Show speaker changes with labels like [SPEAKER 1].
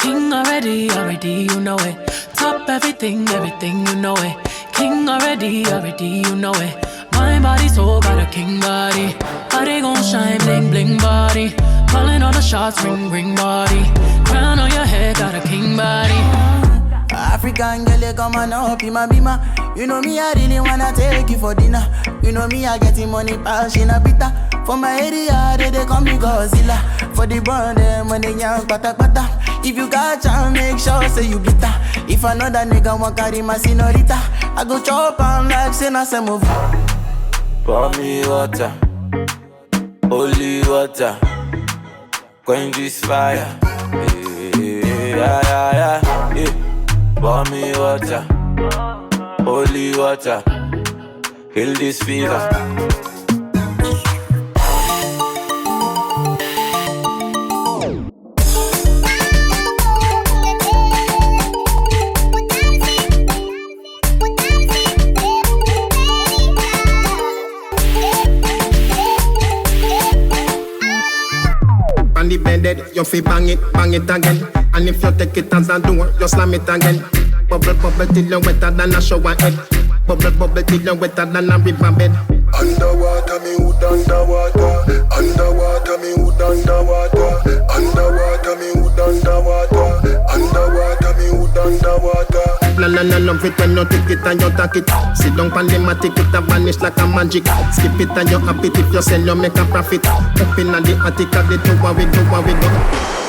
[SPEAKER 1] King already, already, you know it. Top everything, everything, you know it. King already, already, you know it. My body, soul, got a king body. Body gon' shine, bling, bling body. Calling all the shots, ring, ring body. Crown on your head, got a king body.
[SPEAKER 2] African girl, you come on up in my bima. You know me, I really wanna take you for dinner. You know me, I getting money, passion a bitter. For my area, they call me Godzilla. For the brand, them when they young, pata pata. If you got chance, make sure say you glitter. If another nigga want carry my senorita, I go chop and like say na some move.
[SPEAKER 3] Pour me water, holy water, quench this fire. Yeah, yeah, yeah. Pour me water, holy water, kill this fever.
[SPEAKER 4] You fi bang it again. And if you take it as a door, you slam it again. Bubble, bubble till you wetter than a shower head. Bubble, bubble till you wetter than a river bed.
[SPEAKER 5] Underwater, me hood underwater. Underwater, me hood underwater. Underwater, me hood underwater. Underwater, me hood underwater.
[SPEAKER 4] La love it when you take it and you take it. Sit down pan the matic, it a vanish like a magic. Skip it and you happy if you sell, you make a profit. Up in the attic, the two we go.